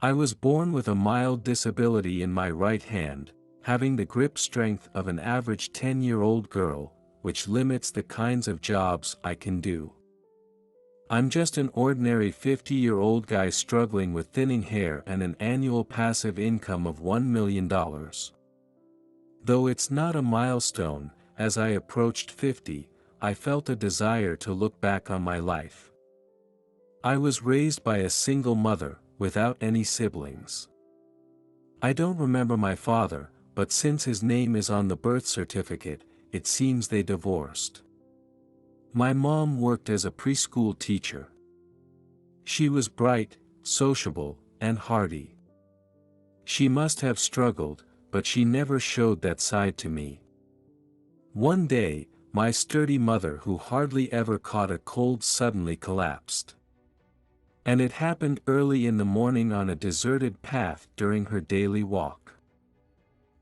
I was born with a mild disability in my right hand, having the grip strength of an average 10-year-old girl, which limits the kinds of jobs I can do. I'm just an ordinary 50-year-old guy struggling with thinning hair and an annual passive income of $1 million. Though it's not a milestone, as I approached 50, I felt a desire to look back on my life. I was raised by a single mother, without any siblings. I don't remember my father, but since his name is on the birth certificate, it seems they divorced. My mom worked as a preschool teacher. She was bright, sociable, and hardy. She must have struggled, but she never showed that side to me. One day, my sturdy mother who hardly ever caught a cold suddenly collapsed. And it happened early in the morning on a deserted path during her daily walk.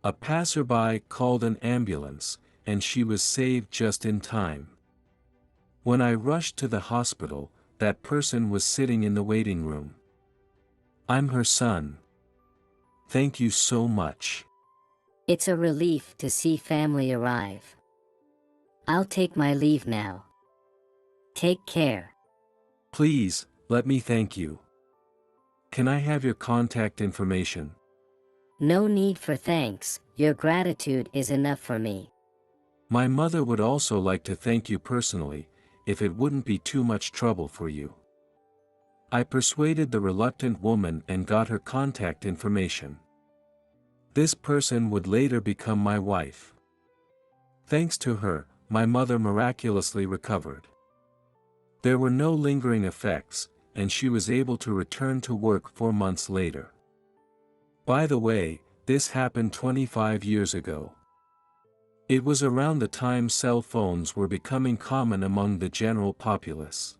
A passerby called an ambulance, and she was saved just in time. When I rushed to the hospital, that person was sitting in the waiting room. "I'm her son. Thank you so much." It's a relief to see family arrive. I'll take my leave now. Take care. "Please, let me thank you. Can I have your contact information?" No need for thanks, your gratitude is enough for me. "My mother would also like to thank you personally, if it wouldn't be too much trouble for you." I persuaded the reluctant woman and got her contact information. This person would later become my wife. Thanks to her, my mother miraculously recovered. There were no lingering effects, and she was able to return to work 4 months later. By the way, this happened 25 years ago. It was around the time cell phones were becoming common among the general populace.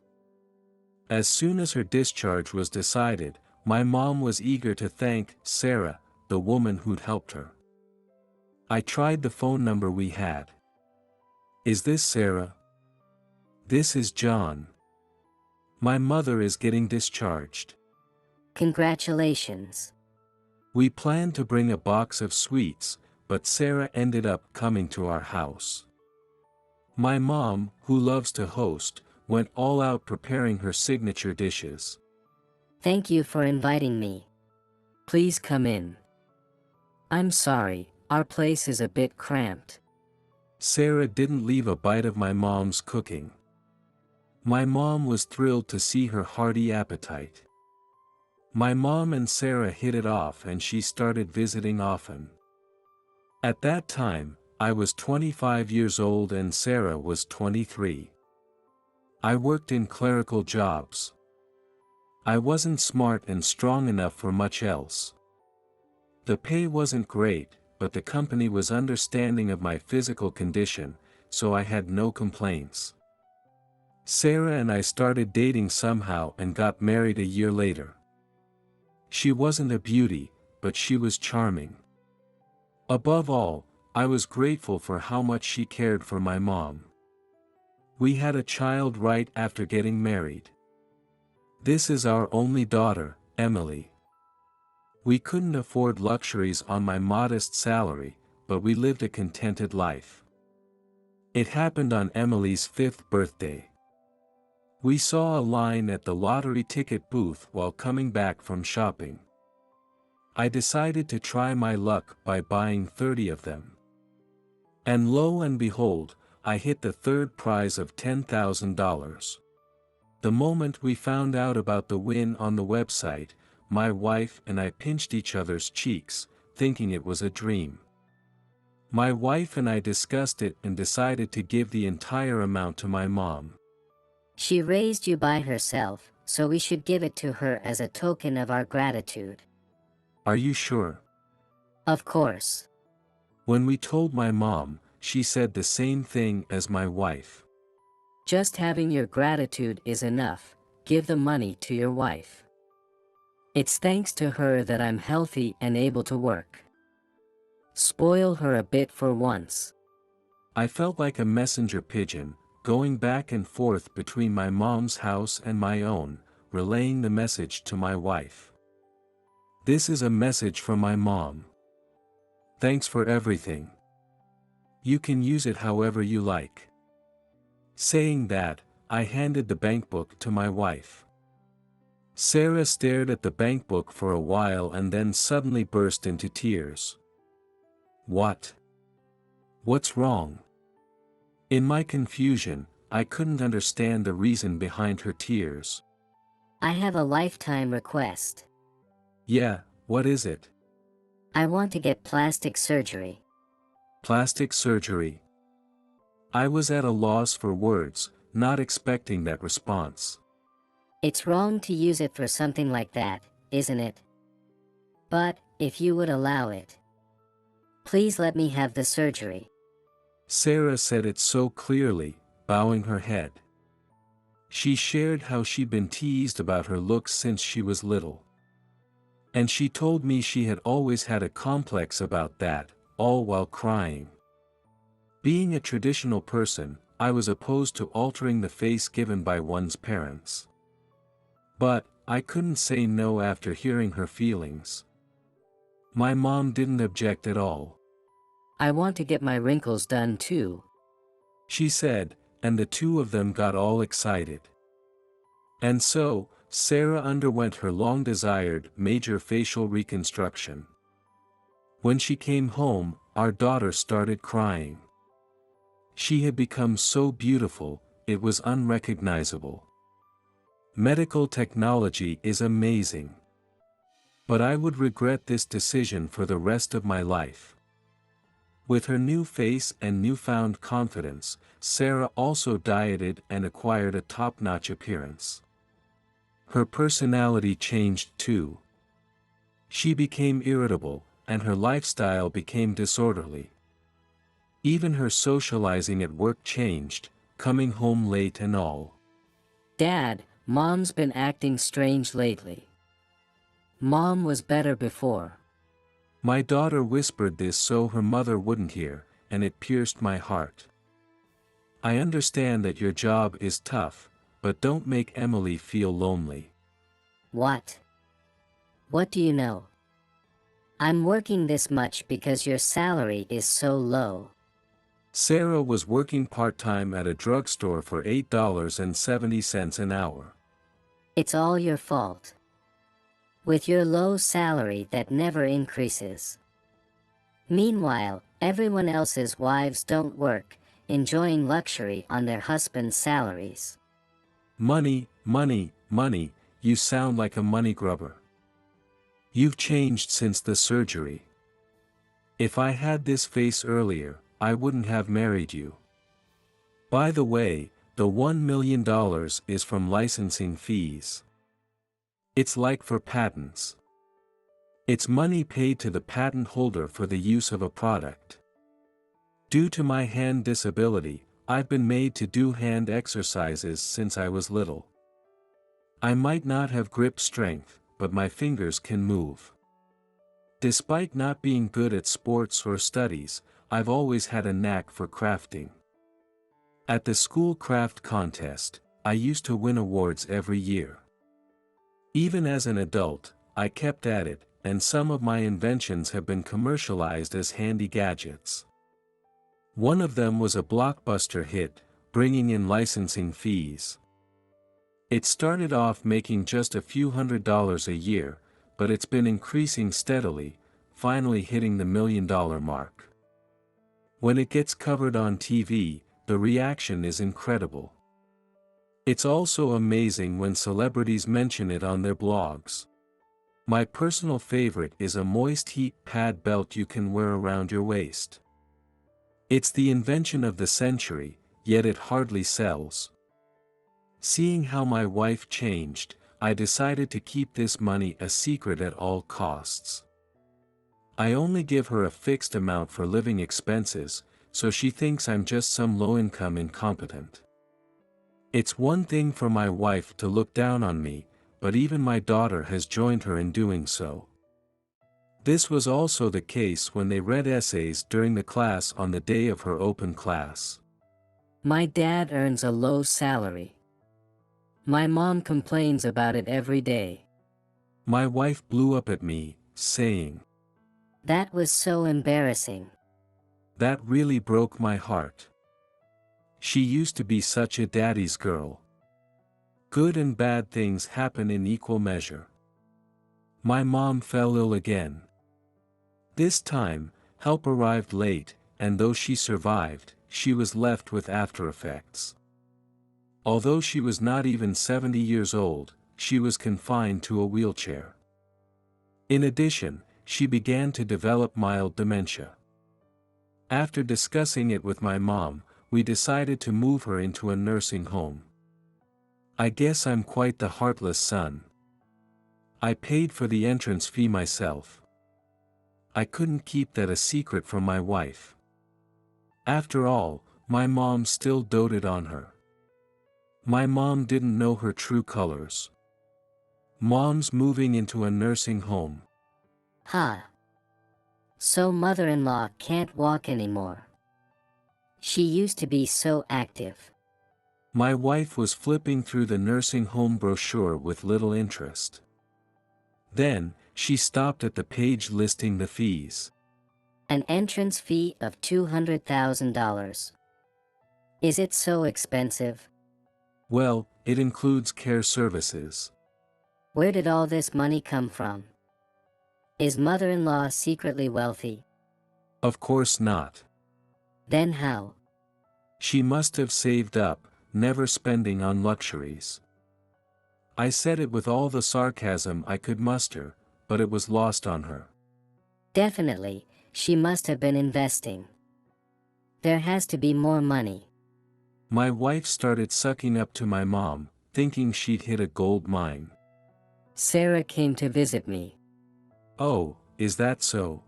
As soon as her discharge was decided, my mom was eager to thank Sarah, the woman who'd helped her. I tried the phone number we had. "Is this Sarah?" "This is John. My mother is getting discharged. Congratulations. We planned to bring a box of sweets, but Sarah ended up coming to our house. My mom, who loves to host, went all out preparing her signature dishes. Thank you for inviting me. Please come in. I'm sorry, our place is a bit cramped." Sarah didn't leave a bite of my mom's cooking. My mom was thrilled to see her hearty appetite. My mom and Sarah hit it off and she started visiting often. At that time, I was 25 years old and Sarah was 23. I worked in clerical jobs. I wasn't smart and strong enough for much else. The pay wasn't great, but the company was understanding of my physical condition, so I had no complaints. Sarah and I started dating somehow and got married a year later. She wasn't a beauty, but she was charming. Above all, I was grateful for how much she cared for my mom. We had a child right after getting married. This is our only daughter, Emily. We couldn't afford luxuries on my modest salary, but we lived a contented life. It happened on Emily's 5th birthday. We saw a line at the lottery ticket booth while coming back from shopping. I decided to try my luck by buying 30 of them. And lo and behold, I hit the third prize of $10,000. The moment we found out about the win on the website, my wife and I pinched each other's cheeks, thinking it was a dream. My wife and I discussed it and decided to give the entire amount to my mom. She raised you by herself, so we should give it to her as a token of our gratitude. Are you sure? Of course. When we told my mom, she said the same thing as my wife. Just having your gratitude is enough. Give the money to your wife. It's thanks to her that I'm healthy and able to work. Spoil her a bit for once. I felt like a messenger pigeon, going back and forth between my mom's house and my own, relaying the message to my wife. This is a message from my mom. Thanks for everything. You can use it however you like." Saying that, I handed the bankbook to my wife. Sarah stared at the bankbook for a while and then suddenly burst into tears. "What? What's wrong?" In my confusion, I couldn't understand the reason behind her tears. I have a lifetime request. "Yeah, what is it?" I want to get plastic surgery. "Plastic surgery?" I was at a loss for words, not expecting that response. It's wrong to use it for something like that, isn't it? But, if you would allow it, please let me have the surgery. Sarah said it so clearly, bowing her head. She shared how she'd been teased about her looks since she was little. And she told me she had always had a complex about that, all while crying. Being a traditional person, I was opposed to altering the face given by one's parents. But, I couldn't say no after hearing her feelings. My mom didn't object at all. I want to get my wrinkles done too, she said, and the two of them got all excited. And so, Sarah underwent her long-desired major facial reconstruction. When she came home, our daughter started crying. She had become so beautiful, it was unrecognizable. Medical technology is amazing. But I would regret this decision for the rest of my life. With her new face and newfound confidence, Sarah also dieted and acquired a top-notch appearance. Her personality changed too. She became irritable, and her lifestyle became disorderly. Even her socializing at work changed, coming home late and all. Dad, Mom's been acting strange lately. Mom was better before. My daughter whispered this so her mother wouldn't hear, and it pierced my heart. I understand that your job is tough, but don't make Emily feel lonely. What? What do you know? I'm working this much because your salary is so low. Sarah was working part-time at a drugstore for $8.70 an hour. It's all your fault. With your low salary that never increases. Meanwhile, everyone else's wives don't work, enjoying luxury on their husbands' salaries. Money, money, money, you sound like a money grubber. You've changed since the surgery. If I had this face earlier, I wouldn't have married you. By the way, the $1 million is from licensing fees. It's like for patents. It's money paid to the patent holder for the use of a product. Due to my hand disability, I've been made to do hand exercises since I was little. I might not have grip strength, but my fingers can move. Despite not being good at sports or studies, I've always had a knack for crafting. At the school craft contest, I used to win awards every year. Even as an adult, I kept at it, and some of my inventions have been commercialized as handy gadgets. One of them was a blockbuster hit, bringing in licensing fees. It started off making just a few $100s a year, but it's been increasing steadily, finally hitting the $1 million mark. When it gets covered on TV, the reaction is incredible. It's also amazing when celebrities mention it on their blogs. My personal favorite is a moist heat pad belt you can wear around your waist. It's the invention of the century, yet it hardly sells. Seeing how my wife changed, I decided to keep this money a secret at all costs. I only give her a fixed amount for living expenses, so she thinks I'm just some low-income incompetent. It's one thing for my wife to look down on me, but even my daughter has joined her in doing so. This was also the case when they read essays during the class on the day of her open class. My dad earns a low salary. My mom complains about it every day. My wife blew up at me, saying, That was so embarrassing. "That really broke my heart. She used to be such a daddy's girl. Good and bad things happen in equal measure." My mom fell ill again. This time, help arrived late, and though she survived, she was left with after effects. Although she was not even 70 years old, she was confined to a wheelchair. In addition, she began to develop mild dementia. After discussing it with my mom, we decided to move her into a nursing home. I guess I'm quite the heartless son. I paid for the entrance fee myself. I couldn't keep that a secret from my wife. After all, my mom still doted on her. My mom didn't know her true colors. Mom's moving into a nursing home. Huh. So mother-in-law can't walk anymore. She used to be so active. My wife was flipping through the nursing home brochure with little interest. Then, she stopped at the page listing the fees. An entrance fee of $200,000. Is it so expensive? Well, it includes care services. Where did all this money come from? Is mother-in-law secretly wealthy? Of course not. Then how? She must have saved up, never spending on luxuries. I said it with all the sarcasm I could muster, but it was lost on her. Definitely, she must have been investing. There has to be more money. My wife started sucking up to my mom, thinking she'd hit a gold mine. Sarah came to visit me. Oh, is that so?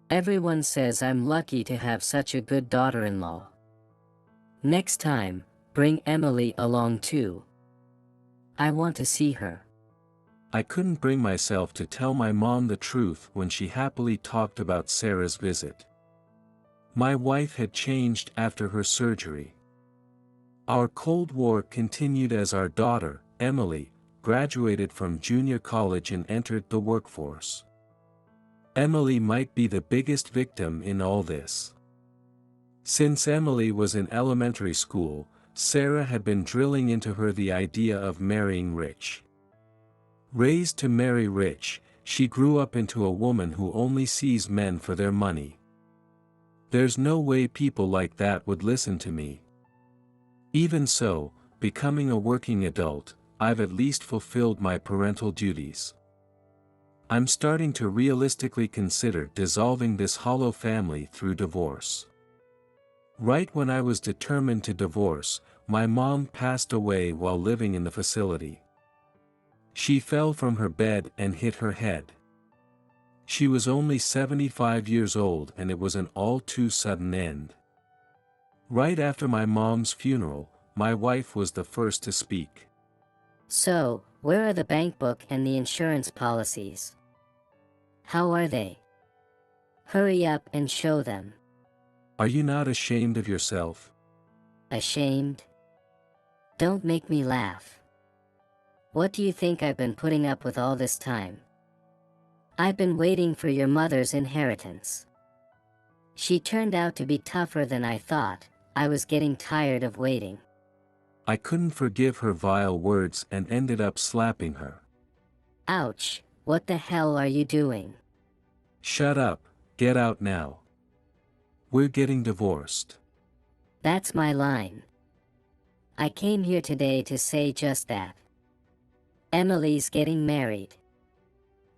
Everyone says I'm lucky to have such a good daughter-in-law. Next time, bring Emily along too. I want to see her. I couldn't bring myself to tell my mom the truth when she happily talked about Sarah's visit. My wife had changed after her surgery. Our Cold War continued as our daughter, Emily, graduated from junior college and entered the workforce. Emily might be the biggest victim in all this. Since Emily was in elementary school, Sarah had been drilling into her the idea of marrying rich. Raised to marry rich, she grew up into a woman who only sees men for their money. There's no way people like that would listen to me. Even so, becoming a working adult, I've at least fulfilled my parental duties. I'm starting to realistically consider dissolving this hollow family through divorce. Right when I was determined to divorce, my mom passed away while living in the facility. She fell from her bed and hit her head. She was only 75 years old and it was an all too sudden end. Right after my mom's funeral, my wife was the first to speak. So, where are the bank book and the insurance policies? How are they? Hurry up and show them. Are you not ashamed of yourself? Ashamed? Don't make me laugh. What do you think I've been putting up with all this time? I've been waiting for your mother's inheritance. She turned out to be tougher than I thought. I was getting tired of waiting. I couldn't forgive her vile words and ended up slapping her. Ouch, what the hell are you doing? Shut up, get out now. We're getting divorced. That's my line. I came here today to say just that. Emily's getting married.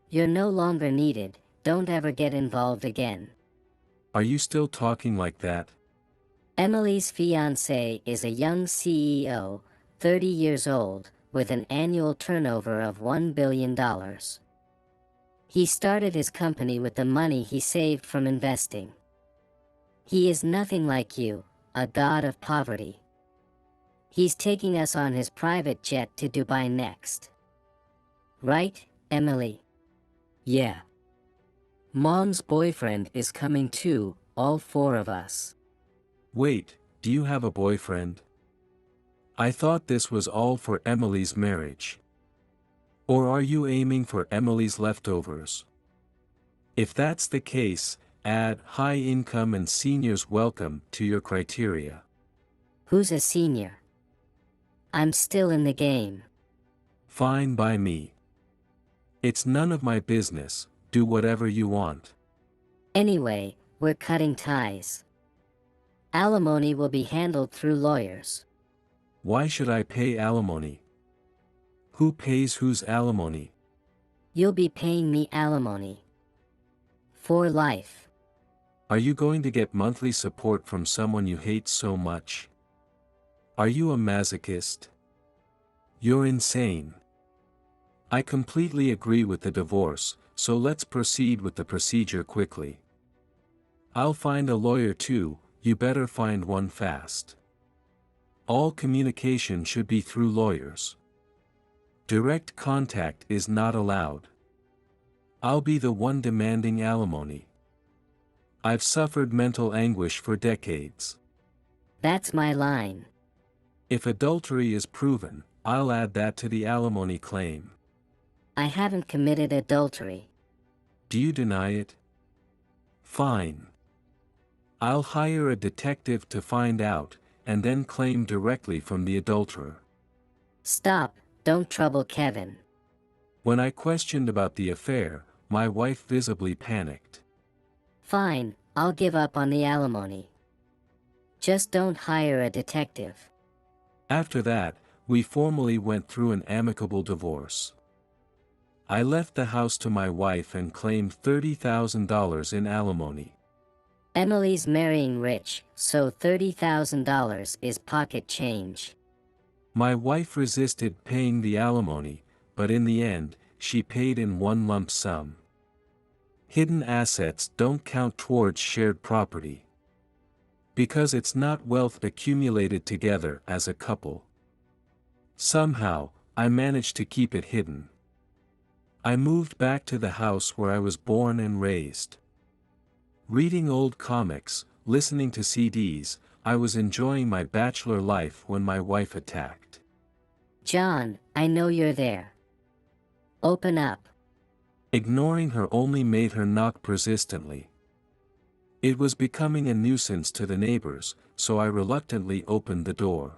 You're no longer needed, don't ever get involved again. Are you still talking like that? Emily's fiancé is a young CEO, 30 years old, with an annual turnover of $1 billion. He started his company with the money he saved from investing. He is nothing like you, a god of poverty. He's taking us on his private jet to Dubai next. Right, Emily? Yeah. Mom's boyfriend is coming too, all four of us. Wait, do you have a boyfriend? I thought this was all for Emily's marriage. Or are you aiming for Emily's leftovers? If that's the case, add high income and seniors welcome to your criteria. Who's a senior? I'm still in the game. Fine by me. It's none of my business, do whatever you want. Anyway, we're cutting ties. Alimony will be handled through lawyers. Why should I pay alimony? Who pays whose alimony? You'll be paying me alimony. For life. Are you going to get monthly support from someone you hate so much? Are you a masochist? You're insane. I completely agree with the divorce, so let's proceed with the procedure quickly. I'll find a lawyer too, you better find one fast. All communication should be through lawyers. Direct contact is not allowed. I'll be the one demanding alimony. I've suffered mental anguish for decades. That's my line. If adultery is proven, I'll add that to the alimony claim. I haven't committed adultery. Do you deny it? Fine. I'll hire a detective to find out, and then claim directly from the adulterer. Stop, don't trouble Kevin. When I questioned about the affair, my wife visibly panicked. Fine, I'll give up on the alimony. Just don't hire a detective. After that, we formally went through an amicable divorce. I left the house to my wife and claimed $30,000 in alimony. Emily's marrying rich, so $30,000 is pocket change. My wife resisted paying the alimony, but in the end, she paid in one lump sum. Hidden assets don't count towards shared property. Because it's not wealth accumulated together as a couple. Somehow, I managed to keep it hidden. I moved back to the house where I was born and raised. Reading old comics, listening to CDs, I was enjoying my bachelor life when my wife attacked. John, I know you're there. Open up. Ignoring her only made her knock persistently. It was becoming a nuisance to the neighbors, so I reluctantly opened the door.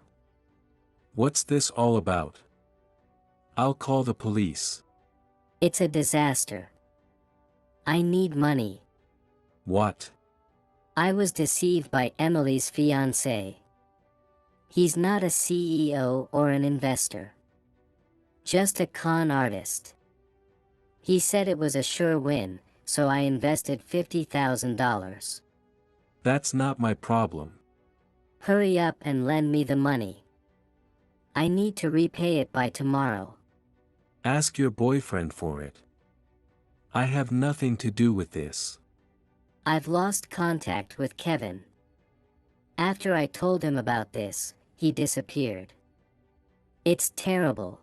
What's this all about? I'll call the police. It's a disaster. I need money. What? I was deceived by Emily's fiancé. He's not a CEO or an investor. Just a con artist. He said it was a sure win, so I invested $50,000. That's not my problem. Hurry up and lend me the money. I need to repay it by tomorrow. Ask your boyfriend for it. I have nothing to do with this. I've lost contact with Kevin. After I told him about this, he disappeared. It's terrible.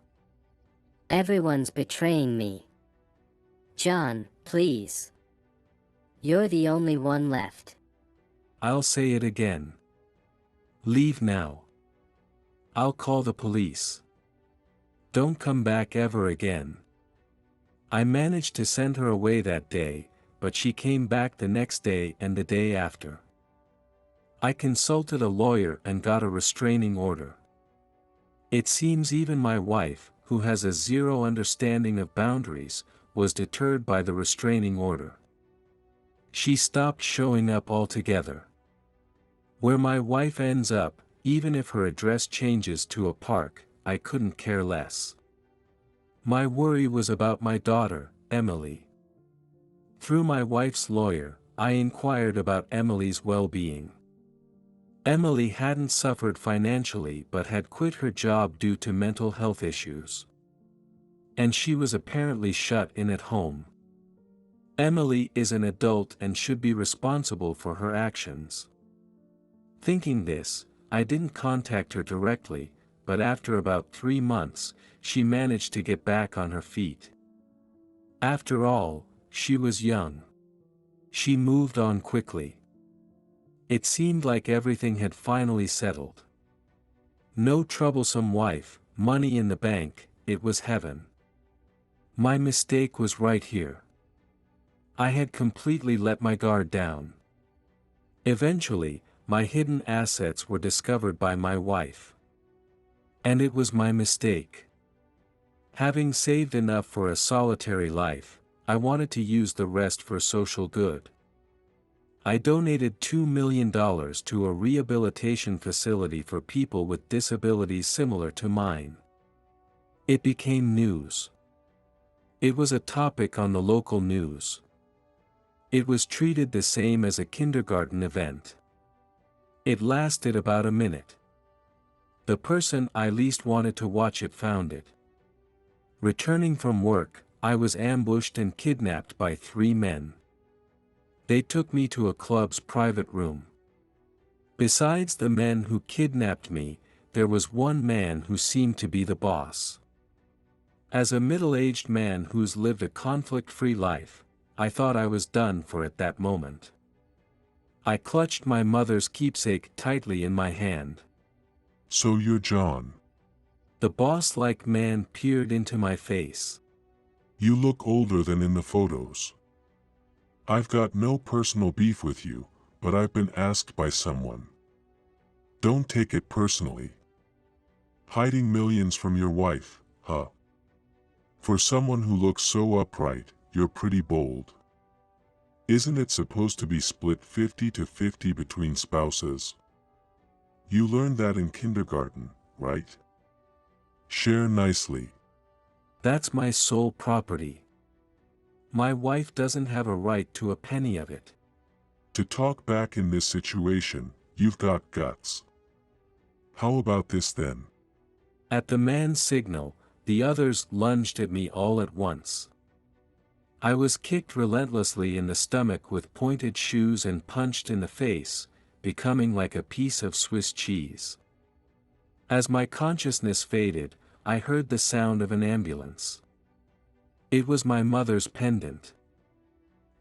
Everyone's betraying me. John, please. You're the only one left. I'll say it again. Leave now. I'll call the police. Don't come back ever again. I managed to send her away that day, but she came back the next day and the day after. I consulted a lawyer and got a restraining order. It seems even my wife, who has a zero understanding of boundaries, was deterred by the restraining order. She stopped showing up altogether. Where my wife ends up, even if her address changes to a park, I couldn't care less. My worry was about my daughter, Emily. Through my wife's lawyer, I inquired about Emily's well-being. Emily hadn't suffered financially but had quit her job due to mental health issues. And she was apparently shut in at home. Emily is an adult and should be responsible for her actions. Thinking this, I didn't contact her directly, but after about 3 months, she managed to get back on her feet. After all, she was young. She moved on quickly. It seemed like everything had finally settled. No troublesome wife, money in the bank, it was heaven. My mistake was right here. I had completely let my guard down. Eventually, my hidden assets were discovered by my wife. And it was my mistake. Having saved enough for a solitary life, I wanted to use the rest for social good. I donated $2 million to a rehabilitation facility for people with disabilities similar to mine. It became news. It was a topic on the local news. It was treated the same as a kindergarten event. It lasted about a minute. The person I least wanted to watch it found it. Returning from work, I was ambushed and kidnapped by 3 men. They took me to a club's private room. Besides the men who kidnapped me, there was one man who seemed to be the boss. As a middle-aged man who's lived a conflict-free life, I thought I was done for at that moment. I clutched my mother's keepsake tightly in my hand. So you're John. The boss-like man peered into my face. You look older than in the photos. I've got no personal beef with you, but I've been asked by someone. Don't take it personally. Hiding millions from your wife, huh? For someone who looks so upright, you're pretty bold. Isn't it supposed to be split 50-50 between spouses? You learned that in kindergarten, right? Share nicely. That's my sole property. My wife doesn't have a right to a penny of it. To talk back in this situation, you've got guts. How about this then? At the man's signal, the others lunged at me all at once. I was kicked relentlessly in the stomach with pointed shoes and punched in the face, becoming like a piece of Swiss cheese. As my consciousness faded, I heard the sound of an ambulance. It was my mother's pendant.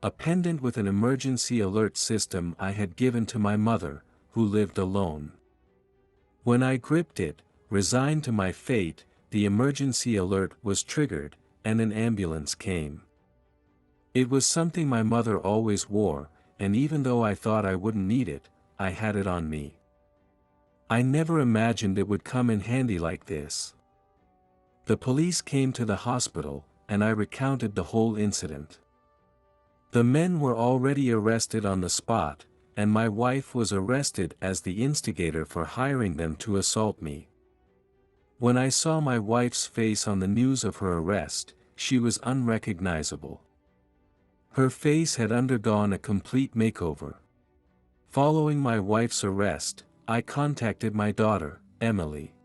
A pendant with an emergency alert system I had given to my mother, who lived alone. When I gripped it, resigned to my fate, the emergency alert was triggered, and an ambulance came. It was something my mother always wore, and even though I thought I wouldn't need it, I had it on me. I never imagined it would come in handy like this. The police came to the hospital, and I recounted the whole incident. The men were already arrested on the spot, and my wife was arrested as the instigator for hiring them to assault me. When I saw my wife's face on the news of her arrest, she was unrecognizable. Her face had undergone a complete makeover. Following my wife's arrest, I contacted my daughter, Emily.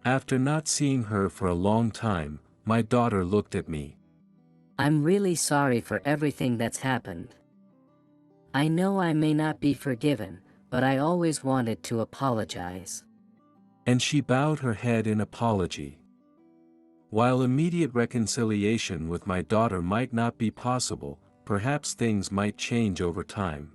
After not seeing her for a long time, my daughter looked at me. I'm really sorry for everything that's happened. I know I may not be forgiven, but I always wanted to apologize. And she bowed her head in apology. While immediate reconciliation with my daughter might not be possible, perhaps things might change over time.